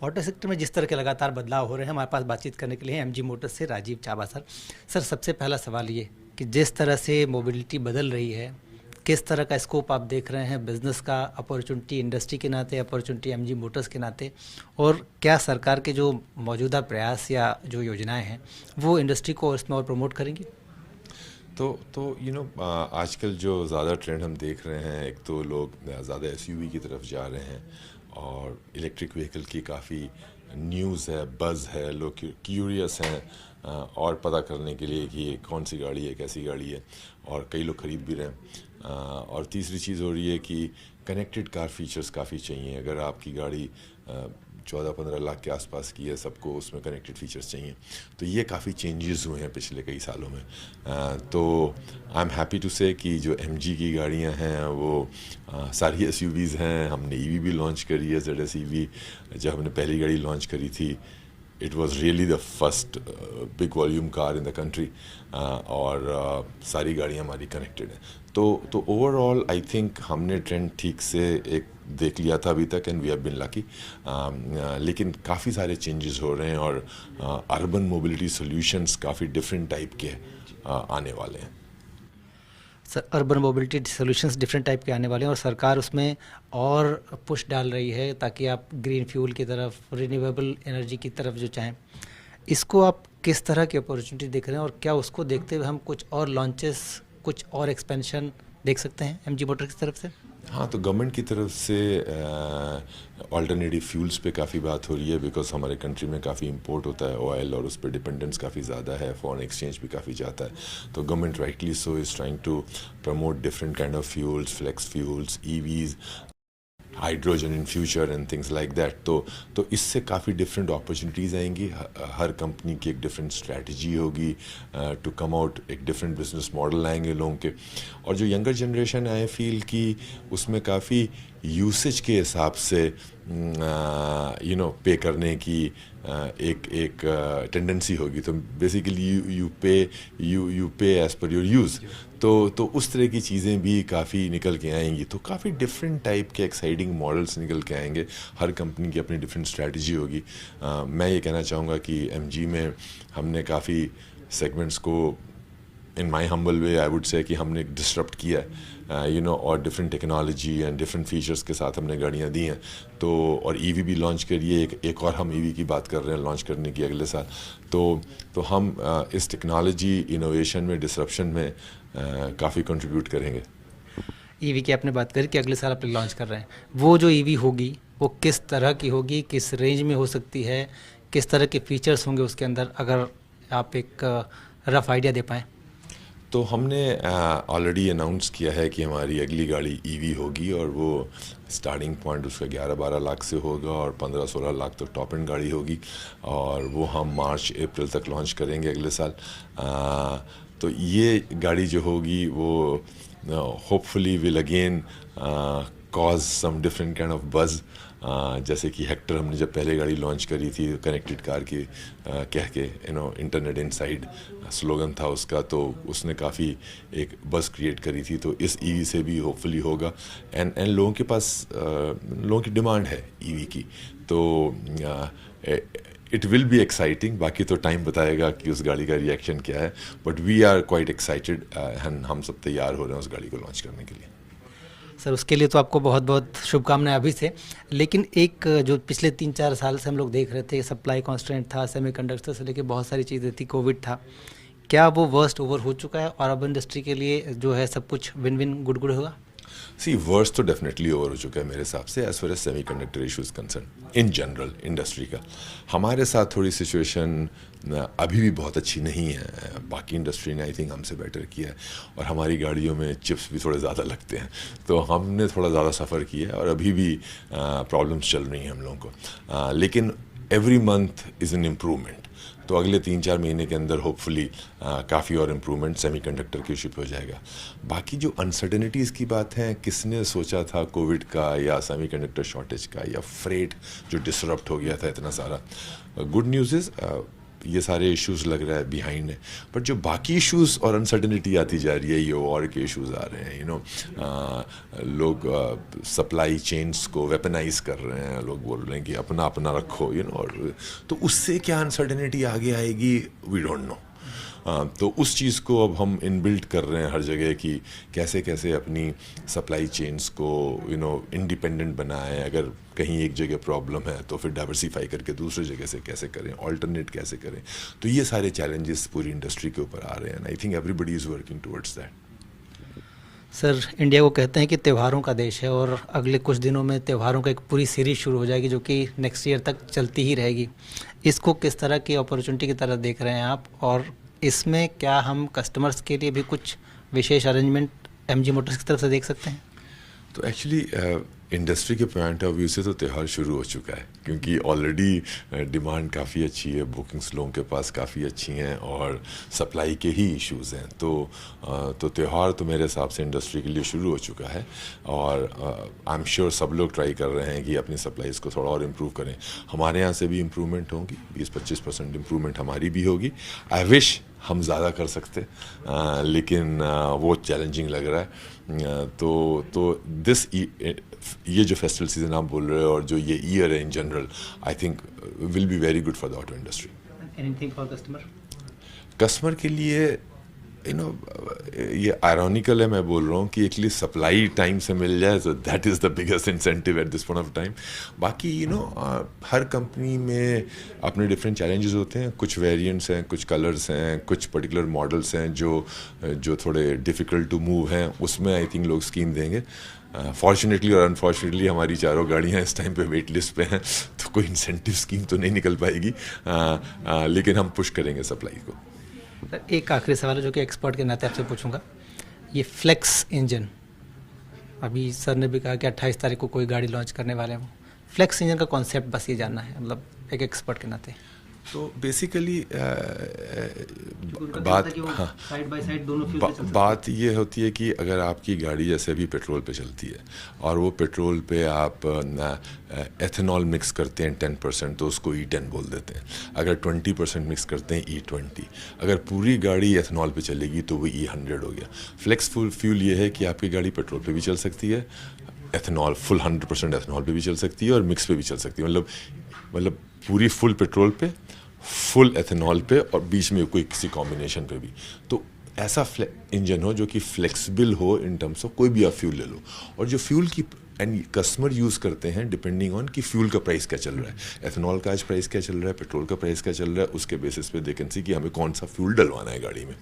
Auto sector में जिस तरह के लगातार बदलाव हो रहे हैं, हमारे पास बातचीत करने के लिए एमजी मोटर्स से राजीव चाबा सर। सर, सबसे पहला सवाल ये कि जिस तरह से मोबिलिटी बदल रही है, किस तरह का स्कोप आप देख रहे हैं बिज़नेस का, अपॉर्चुनिटी इंडस्ट्री के नाते, अपॉर्चुनिटी एमजी मोटर्स के नाते, और क्या सरकार के जो मौजूदा प्रयास या जो योजनाएं हैं वो इंडस्ट्री को इसमें और प्रमोट करेंगी? तो आजकल जो ज़्यादा ट्रेंड हम देख रहे हैं, एक तो लोग ज़्यादा एसयूवी की तरफ जा रहे हैं और इलेक्ट्रिक व्हीकल की काफ़ी न्यूज़ है, बज़ है, लोग क्यूरियस हैं और पता करने के लिए कि ये कौन सी गाड़ी है, कैसी गाड़ी है, और कई लोग ख़रीद भी रहे हैं। और तीसरी चीज़ हो रही है कि कनेक्टेड कार फीचर्स काफ़ी चाहिए। अगर आपकी गाड़ी 14-15 लाख के आसपास की है, सबको उसमें कनेक्टेड फीचर्स चाहिए। तो ये काफ़ी चेंजेस हुए हैं पिछले कई सालों में। तो आई एम हैप्पी टू से कि जो एमजी की गाड़ियां हैं वो सारी एसयूवीज़ हैं। हमने ईवी भी लॉन्च करी है, ZS EV। जब हमने पहली गाड़ी लॉन्च करी थी, it was really the first big volume car in the country, और सारी गाड़ियाँ हमारी कनेक्टेड हैं। तो ओवरऑल आई थिंक हमने ट्रेंड ठीक से एक देख लिया था अभी तक, and we have been lucky. लेकिन काफ़ी सारे चेंजेस हो रहे हैं और अर्बन मोबिलिटी सॉल्यूशंस काफ़ी डिफरेंट टाइप के आने वाले हैं। Sir, urban mobility solutions different type के आने वाले हैं और सरकार उसमें और पुश डाल रही है ताकि आप ग्रीन फ्यूल की तरफ, रिन्यूएबल एनर्जी की तरफ जो चाहें। इसको आप किस तरह की अपॉर्चुनिटी देख रहे हैं और क्या उसको देखते हुए हम कुछ और लॉन्चेस, कुछ और एक्सपेंशन देख सकते हैं एमजी मोटर की तरफ से? हाँ, तो गवर्नमेंट की तरफ से अल्टरनेटिव फ्यूल्स पे काफ़ी बात हो रही है, बिकॉज हमारे कंट्री में काफ़ी इंपोर्ट होता है ऑयल और उस पर डिपेंडेंस काफ़ी ज़्यादा है, फॉरेन एक्सचेंज भी काफ़ी जाता है। तो government rightly so is trying to promote different kind of fuels, flex fuels, EVs, hydrogen in future and things like that. तो इससे काफ़ी डिफरेंट अपॉर्चुनिटीज़ आएंगी। हर कंपनी की एक डिफरेंट स्ट्रैटेजी होगी टू कम आउट, एक डिफरेंट बिजनेस मॉडल आएंगे लोगों के। और जो यंगर जनरेशन आई फील कि उसमें काफ़ी यूसेज के हिसाब से पे करने की एक टेंडेंसी होगी। तो बेसिकली यू पे एज़ पर योर यूज़। तो उस तरह की चीज़ें भी काफ़ी निकल के आएंगी। तो काफ़ी डिफरेंट टाइप के एक्साइटिंग मॉडल्स निकल के आएंगे। हर कंपनी की अपनी डिफरेंट स्ट्रैटेजी होगी। मैं ये कहना चाहूँगा कि एमजी में हमने काफ़ी सेगमेंट्स को, इन my humble way I would say, कि हमने डिस्टर्प्ट किया है और different technology and different features के साथ हमने गाड़ियाँ दी हैं। तो और ईवी भी लॉन्च करिए, एक और हम ईवी की बात कर रहे हैं लॉन्च करने की अगले साल। तो हम इस टेक्नोलॉजी इनोवेशन में, डिसरप्शन में काफ़ी कंट्रीब्यूट करेंगे। ईवी की आपने बात करी कि अगले साल आप लॉन्च कर रहे हैं, वो जो ईवी होगी वो किस तरह की होगी, किस रेंज में हो सकती है, किस तरह के फीचर्स होंगे उसके अंदर, अगर आप एक रफ आइडिया दे पाएँ? तो हमने ऑलरेडी अनाउंस किया है कि हमारी अगली गाड़ी ईवी होगी, और वो स्टार्टिंग पॉइंट उसका 11-12 लाख से होगा और 15-16 लाख तो टॉप एंड गाड़ी होगी, और वो हम मार्च-अप्रैल तक लॉन्च करेंगे अगले साल। तो ये गाड़ी जो होगी वो hopefully will again cause some different kind of buzz. जैसे कि हेक्टर हमने जब पहले गाड़ी लॉन्च करी थी कनेक्टेड कार की कह के, इंटरनेट इनसाइड स्लोगन था उसका, तो उसने काफ़ी एक बस क्रिएट करी थी। तो इस ईवी से भी होपफुली होगा, एंड लोगों के पास लोगों की डिमांड है ईवी की। तो इट विल बी एक्साइटिंग। बाकी तो टाइम बताएगा कि उस गाड़ी का रिएक्शन क्या है, but we are quite excited and हम सब तैयार हो रहे हैं उस गाड़ी को लॉन्च करने के लिए। सर, उसके लिए तो आपको बहुत बहुत शुभकामनाएं अभी से। लेकिन एक जो पिछले 3-4 साल से हम लोग देख रहे थे, सप्लाई कॉन्स्ट्रेंट था, सेमीकंडक्टर से लेके बहुत सारी चीज़ें थी, कोविड था, क्या वो वर्स्ट ओवर हो चुका है और अब इंडस्ट्री के लिए जो है सब कुछ विन विन गुड गुड होगा? वर्स्ट तो डेफिनेटली ओवर हो चुका है मेरे हिसाब से, as far as semiconductor issues concern in general industry का। हमारे साथ थोड़ी सिचुएशन अभी भी बहुत अच्छी नहीं है। बाकी इंडस्ट्री ने आई थिंक हमसे बेटर किया है, और हमारी गाड़ियों में चिप्स भी थोड़े ज़्यादा लगते हैं, तो हमने थोड़ा ज़्यादा सफ़र किया है और अभी भी प्रॉब्लम्स चल रही हैं हम लोगों को। लेकिन every month is an improvement. तो अगले 3-4 महीने के अंदर होपफुली काफ़ी और इम्प्रूवमेंट सेमीकंडक्टर के इशू पे हो जाएगा। बाकी जो अनसर्टेनिटीज़ की बात है, किसने सोचा था कोविड का या सेमीकंडक्टर शॉर्टेज का या फ्रेट जो डिसरप्ट हो गया था इतना सारा। गुड न्यूज़ इज़ ये सारे इश्यूज लग रहा है बिहाइंड है, बट जो बाकी इश्यूज और अनसर्टेनिटी आती जा रही है, ये और के इश्यूज आ रहे हैं, लोग सप्लाई चेन्स को वेपनाइज कर रहे हैं, लोग बोल रहे हैं कि अपना अपना रखो, और तो उससे क्या अनसर्टेनिटी आगे आएगी, वी डोंट नो। तो उस चीज़ को अब हम इनबिल्ट कर रहे हैं हर जगह कि कैसे कैसे अपनी सप्लाई चेन्स को इंडिपेंडेंट बनाएं, अगर कहीं एक जगह प्रॉब्लम है तो फिर डाइवर्सिफाई करके दूसरी जगह से कैसे करें, ऑल्टरनेट कैसे करें। तो ये सारे चैलेंजेस पूरी इंडस्ट्री के ऊपर आ रहे हैं, I think everybody is working towards that. Sir, India को कहते हैं कि त्योहारों का देश है और अगले कुछ दिनों में त्योहारों का एक पूरी सीरीज शुरू हो जाएगी जो कि नेक्स्ट ईयर तक चलती ही रहेगी। इसको किस तरह की अपॉर्चुनिटी की तरह देख रहे हैं आप, और इसमें क्या हम कस्टमर्स के लिए भी कुछ विशेष अरेंजमेंट एमजी मोटर्स की तरफ से देख सकते हैं? तो एक्चुअली इंडस्ट्री के पॉइंट ऑफ व्यू से तो त्यौहार शुरू हो चुका है, क्योंकि ऑलरेडी डिमांड काफ़ी अच्छी है, बुकिंग्स लोगों के पास काफ़ी अच्छी हैं और सप्लाई के ही इश्यूज़ हैं। तो त्यौहार तो मेरे हिसाब से इंडस्ट्री के लिए शुरू हो चुका है और आई एम श्योर सब लोग ट्राई कर रहे हैं कि अपनी सप्लाईज़ को थोड़ा और इम्प्रूव करें। हमारे यहाँ से भी इम्प्रूवमेंट होगी, 20-25% इम्प्रूवमेंट हमारी भी होगी। आई विश हम ज़्यादा कर सकते, लेकिन वो चैलेंजिंग लग रहा है। तो ये जो फेस्टिवल सीज़न आप बोल रहे हो और जो ये ईयर है in general, I think will be very good for the auto industry. Anything for customer के लिए ये आयरॉनिकल है, मैं बोल रहा हूँ कि एक्चुअली सप्लाई टाइम से मिल जाए, तो that is the biggest incentive at this point of time. बाकी हर कंपनी में अपने डिफरेंट चैलेंजेस होते हैं, कुछ वेरिएंट्स हैं, कुछ कलर्स हैं, कुछ पर्टिकुलर मॉडल्स हैं जो थोड़े डिफ़िकल्ट टू मूव हैं, उसमें आई थिंक लोग स्कीम देंगे। फॉर्चुनेटली और अनफॉर्चुनेटली हमारी चारों गाड़ियाँ इस टाइम पे वेट लिस्ट पे हैं, तो कोई इंसेंटिव स्कीम तो नहीं निकल पाएगी, लेकिन हम पुश करेंगे सप्लाई को। एक आखिरी सवाल है जो कि एक्सपर्ट के नाते आपसे पूछूंगा। ये फ्लेक्स इंजन, अभी सर ने भी कहा कि 28 तारीख को कोई गाड़ी लॉन्च करने वाले हैं। फ्लेक्स इंजन का कॉन्सेप्ट बस ये जानना है, मतलब एक एक्सपर्ट के नाते। तो बेसिकली बात ये होती है कि अगर आपकी गाड़ी जैसे अभी पेट्रोल पे चलती है और वो पेट्रोल पे आप एथेनॉल मिक्स करते हैं 10%, तो उसको E10 बोल देते हैं। अगर 20% मिक्स करते हैं E20। अगर पूरी गाड़ी एथेनॉल पे चलेगी तो वो E100 हो गया। फ्लेक्सफुल फ्यूल ये है कि आपकी गाड़ी पेट्रोल पे भी चल सकती है, एथेनॉल फुल 100% एथेनॉल पे भी चल सकती है और मिक्स पे भी चल सकती है, मतलब पूरी फुल पेट्रोल पे, फुल एथेनॉल पे और बीच में कोई किसी कॉम्बिनेशन पे भी। तो ऐसा इंजन हो जो कि फ्लेक्सिबल हो इन टर्म्स ऑफ कोई भी आप फ्यूल ले लो, और जो फ्यूल की एंड कस्टमर यूज़ करते हैं डिपेंडिंग ऑन कि फ्यूल का प्राइस क्या चल रहा है, एथेनॉल का आज प्राइस क्या चल रहा है, पेट्रोल का प्राइस क्या चल रहा है, उसके बेसिस पे दे कैन सी कि हमें कौन सा फ्यूल डलवाना है गाड़ी में।